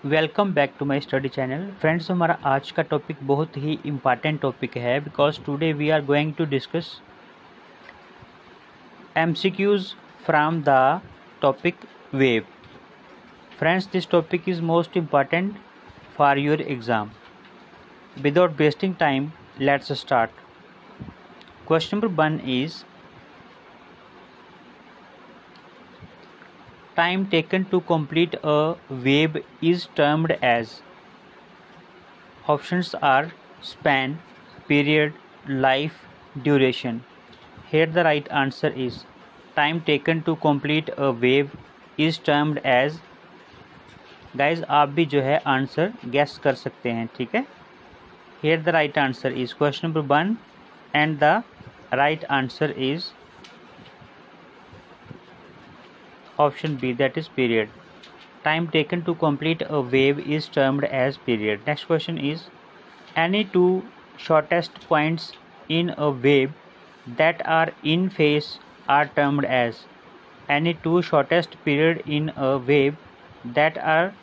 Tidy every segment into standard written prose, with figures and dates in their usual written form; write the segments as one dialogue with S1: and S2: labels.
S1: Welcome back to my study channel. Friends, हमारा आज का टॉपिक बहुत ही इम्पॉर्टेंट टॉपिक है because today we are going to discuss MCQs from the topic wave. Friends, this topic is most important for your exam. Without wasting time, let's start. Question number 1 is time taken to complete a wave is termed as. Options are span, period, life, duration. Here the right answer is time taken to complete a wave is termed as. Guys, आप भी जो है answer guess कर सकते हैं, ठीक है। Here the right answer is question number 1 and the right answer is option B, that is period. Time taken to complete a wave is termed as period. Next question is any two shortest points in a wave that are in phase are termed as. Any two shortest period in a wave that are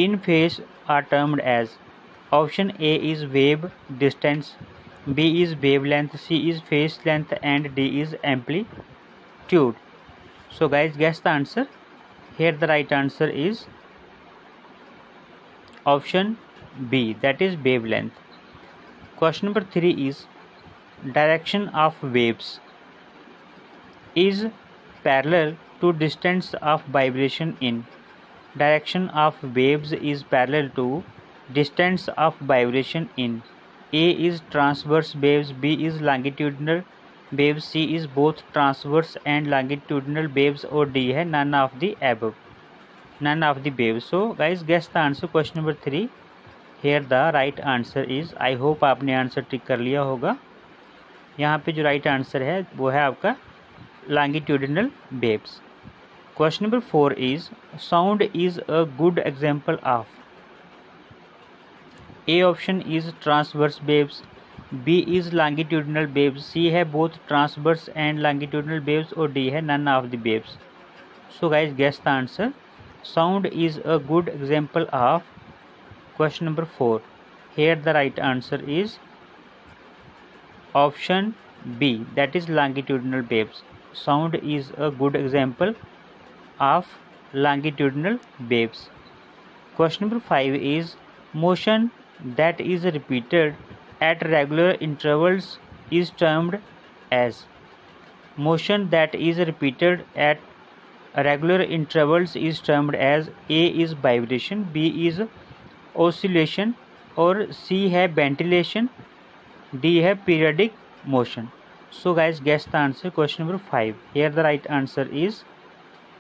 S1: in phase are termed as. Option A is wave distance, B is wavelength, C is phase length and D is amplitude. So guys, guess the answer. Here the right answer is option B, that is wavelength. Question number 3 is direction of waves is parallel to distance of vibration in. Direction of waves is parallel to distance of vibration in. A is transverse waves, B is longitudinal waves, C is both transverse and longitudinal waves, or D है none of the above, none of the waves. So guys, guess the answer. Question number 3. Here the right answer is, I hope आपने answer tick कर लिया होगा। यहाँ पे जो right answer है वो है आपका longitudinal waves. Question number 4 is sound is a good example of. A option is transverse waves, B is longitudinal waves, C है both transverse and longitudinal waves, और D है none of the waves. So guys, guess the answer. Sound is a good example of question number 4. Here the right answer is option B, that is longitudinal waves. Sound is a good example of longitudinal waves. Question number 5 is motion that is repeated at regular intervals is termed as. Motion that is repeated at regular intervals is termed as. A is vibration, B is oscillation, और C है ventilation, D है periodic motion. So guys, guess the answer. Question number 5. Here the right answer is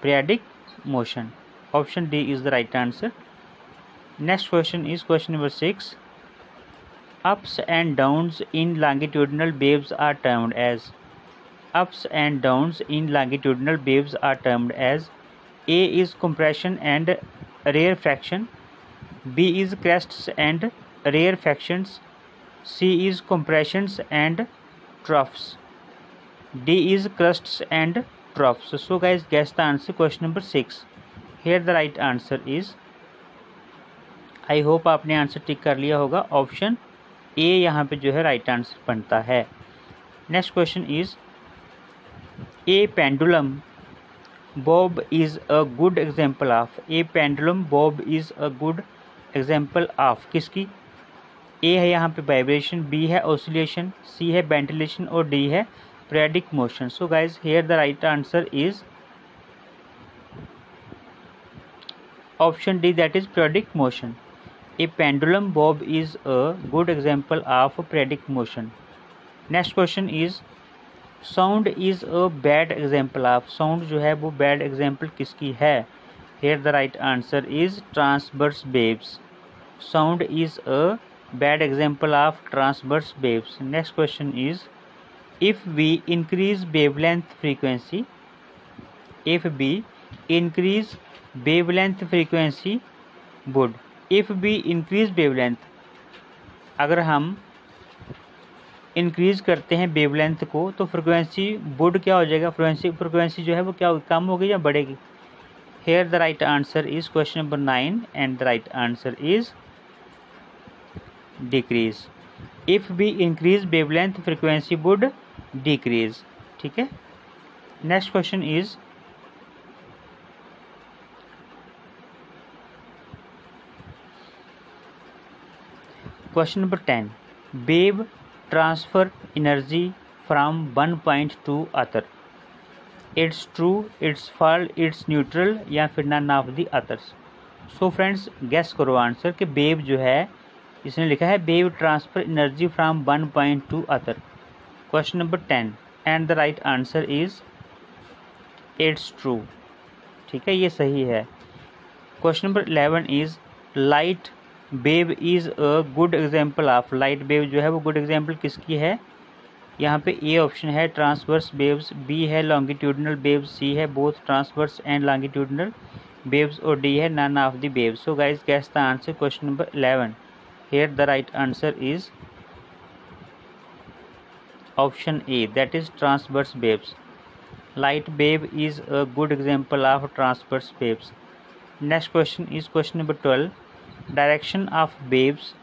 S1: periodic motion. Option D is the right answer. Next question is question number 6. Ups and downs in longitudinal waves are termed as. Ups and downs in longitudinal waves are termed as. A is compression and rarefaction, B is crests and rarefactions, C is compressions and troughs, D is crusts and troughs. So guys, guess the answer. Question number 6. Here the right answer is, I hope आपने answer tick कर लिया होगा, option A यहाँ पे जो है right answer बनता है। Next question is a pendulum Bob is a good example of. A pendulum Bob is a good example of किसकी? ए है यहाँ पे वाइब्रेशन, बी है ऑसिलेशन, सी है वेंटिलेशन, और डी है periodic motion. So guys here the right answer is option D, that is periodic motion. A pendulum bob is a good example of periodic motion. Next question is sound is a bad example of. Sound जो है वो bad example किसकी है? Here the right answer is transverse waves. Sound is a bad example of transverse waves. Next question is if we increase wavelength frequency, if we increase wavelength frequency would. If be increase wavelength, अगर हम increase करते हैं wavelength को तो frequency would क्या हो जाएगा? Frequency जो है वो क्या कम होगी या बढ़ेगी? Here the right answer is question number 9 and the right answer is decrease. If we increase wavelength, frequency would decrease. ठीक है. Next question is question number 10. Wave transfer energy from one point to other. It's true, it's false, it's neutral या फिर none of the others. So friends, guess करो answer कि wave जो है, इसने लिखा है wave transfer energy from one point two other. Question number 10 and the right answer is it's true. ठीक है, ये सही है. Question number 11 is light wave is a good example of. Light wave जो है वो गुड एग्जाम्पल किसकी है? यहाँ पे ए ऑप्शन है ट्रांसवर्स वेव्स, बी है लॉन्गिट्यूडनल वेव्स, सी है both transverse and longitudinal waves और डी है none of the waves. So guys guess the answer question number 11. Here the right answer is option A, that is transverse waves. Light wave is a good example of transverse waves. Next question is question number 12. Direction of waves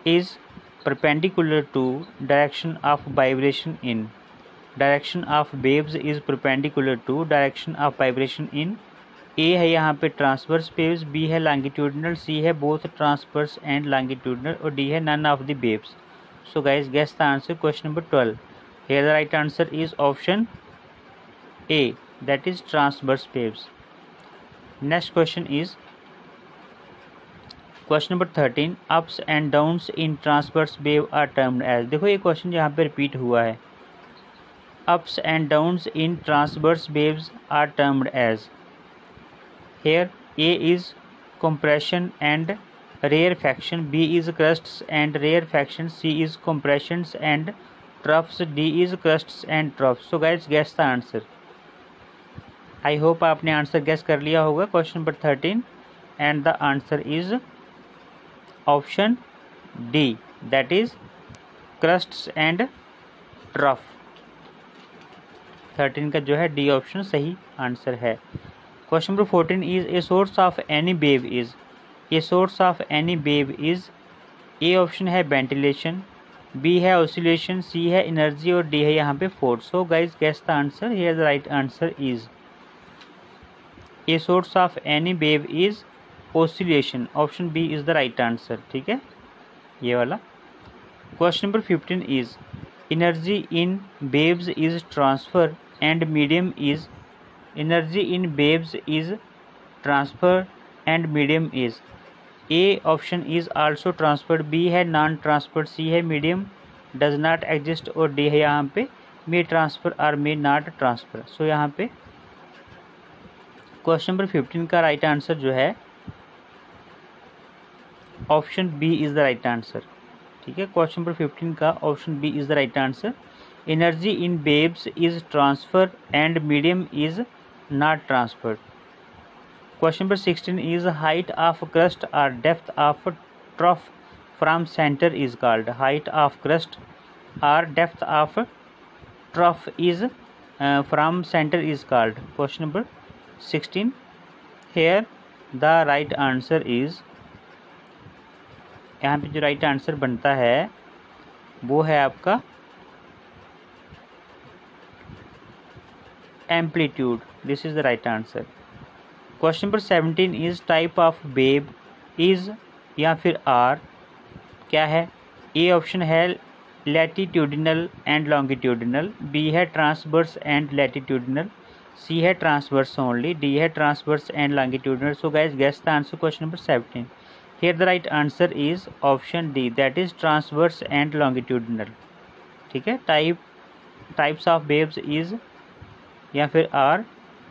S1: is perpendicular to direction of vibration in. Direction of waves is perpendicular to direction of vibration in. A है यहाँ पे transverse waves, B है longitudinal, C है both transverse and longitudinal और D है none of the waves. So guys guess the answer question number 12. Here the right answer is option A, that is transverse waves. Next question is question number 13. Ups and downs in transverse wave are termed as. देखो ये क्वेश्चन यहाँ पे repeat हुआ है. Ups and downs in transverse waves are termed as. Here A is compression and rarefaction, B is crests and rarefaction, C is compressions and troughs, D is crests and troughs. So guys guess the answer. I hope आपने answer guess कर लिया होगा. Question number 13 and the answer is option D, that is crests and trough. 13 का जो है D option सही answer है. Question number 14 is a source of any wave is. A source of any wave is. A option है ventilation, B है oscillation, C है energy और D है यहाँ पे force. So guys guess the answer. Here the right answer is a source of any wave is oscillation. Option B is the right answer. ठीक है, ये वाला. Question number 15 is energy in waves is transfer and medium is. Energy in waves is transfer and medium is. A option is also transferred, B है non transferred, C है medium does not exist और D है यहाँ पे मे transfer और may not transfer. सो यहाँ पे question number 15 का राइट आंसर जो है option B is the right answer. ठीक है, क्वेश्चन नंबर 15 का option B is the right answer. Energy in waves is transfer and medium is not transferred. Question number 16 is height of crest और depth of trough from centre is called. Height of crest और depth of trough is from centre is called. Question number 16. Here the right answer is, यहाँ पे जो right answer बनता है वो है आपका amplitude. This is the right answer. Question number 17 is type of wave is या फिर आर क्या है? ए ऑप्शन है लैटिट्यूडिनल एंड लॉन्गिट्यूडिनल, बी है ट्रांसवर्स एंड लैटिट्यूडिनल, सी है ट्रांसवर्स ओनली, डी है transverse and longitudinal. So guys guess the answer question number 17. Here the right answer is option D, that is transverse and longitudinal. ठीक है, types of waves is या फिर are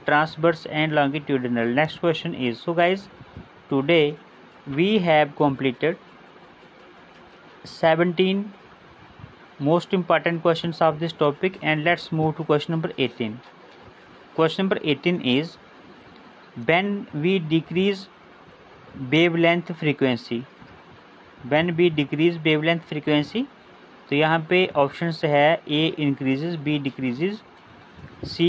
S1: transverse and longitudinal. Next question is, so guys today we have completed 17 most important questions of this topic and let's move to question number 18. Question number 18 is when we decrease wavelength frequency. When we decrease wavelength frequency, तो यहाँ पे options है A increases, B decreases, C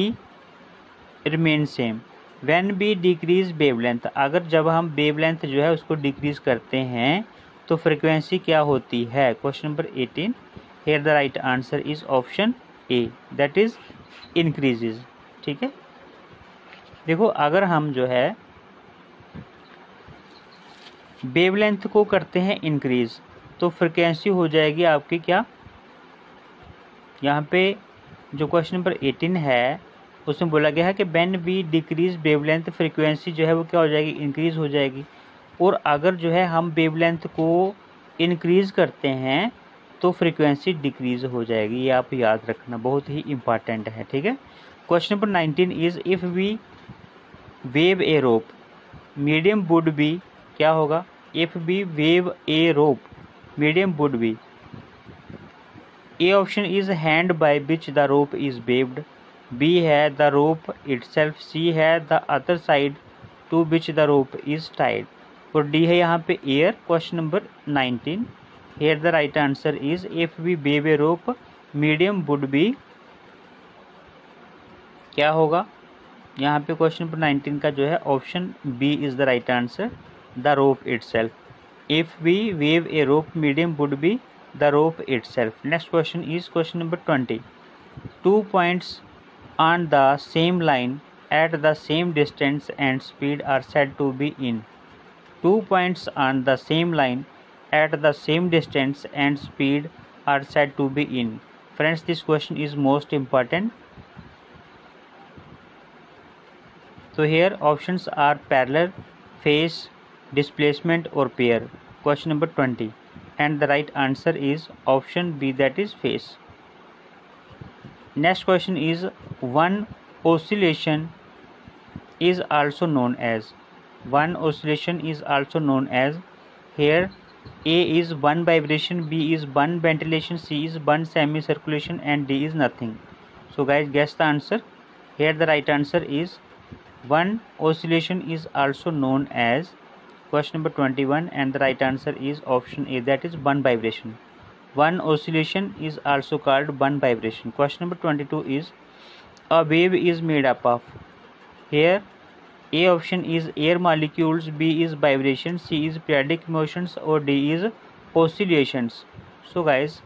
S1: remains same. When be decrease wavelength, अगर जब हम wavelength जो है उसको डिक्रीज करते हैं तो फ्रिक्वेंसी क्या होती है। Question number 18, here the right answer is option A, that is increases. ठीक है, देखो अगर हम जो है वेवलेंथ को करते हैं इंक्रीज तो फ्रिक्वेंसी हो जाएगी आपकी क्या, यहाँ पे जो क्वेश्चन नंबर 18 है उसमें बोला गया है कि when we decrease wavelength, frequency जो है वो क्या हो जाएगी, इंक्रीज हो जाएगी। और अगर जो है हम वेवलेंथ को इंक्रीज करते हैं तो फ्रिक्वेंसी डिक्रीज हो जाएगी। ये आप याद रखना, बहुत ही इम्पॉर्टेंट है। ठीक है, question number 19 is if we wave a rope, medium would be, क्या होगा, if we wave a rope medium would be. A option is hand by which the rope is waved, B है the rope itself, C है the other side to which the rope is tied, और D है यहाँ पे air. Question number 19, here the right answer is if we wave a rope medium would be, क्या होगा यहाँ पे क्वेश्चन नंबर 19 का जो है option B is the right answer, the rope itself. If we wave a rope medium would be the rope itself. Next question is question number 20, 2 points on the same line at the same distance and speed are said to be in। 2 points on the same line at the same distance and speed are said to be in। Friends, this question is most important. So here options are parallel, phase, displacement or pair। Question number 20 and the right answer is option B, that is phase। Next question is one oscillation is also known as, one oscillation is also known as, here A is one vibration, B is one ventilation, C is one semicirculation and D is nothing। So guys, guess the answer। Here the right answer is one oscillation is also known as, question number 21 and the right answer is option A, that is one vibration। One oscillation is also called one vibration। Question number 22 is a wave is made up of, here A option is air molecules, B is vibration, C is periodic motions और D is oscillations। So guys,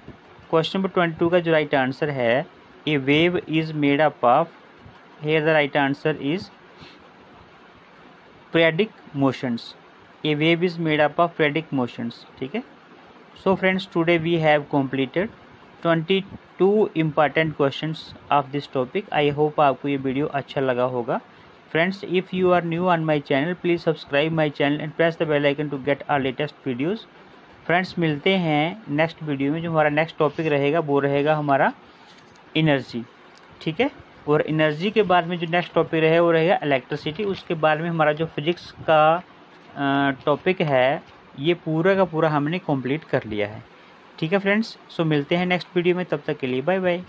S1: question number 22 का जो right answer है a wave is made up of, here the right answer is periodic motions। A wave is made up of periodic motions। ठीक है, so friends, today we have completed 22 important questions of this topic। I hope आपको ये video अच्छा लगा होगा। Friends, if you are new on my channel, please subscribe my channel and press the bell icon to get our latest videos। Friends, मिलते हैं next video में। जो हमारा नेक्स्ट टॉपिक रहेगा वो रहेगा हमारा एनर्जी। ठीक है, और एनर्जी के बाद में जो नेक्स्ट टॉपिक रहेगा वो रहेगा इलेक्ट्रिसिटी। उसके बाद में हमारा जो फिजिक्स का टॉपिक है ये पूरा का पूरा हमने कंप्लीट कर लिया है। ठीक है फ्रेंड्स, सो मिलते हैं नेक्स्ट वीडियो में, तब तक के लिए बाय बाय।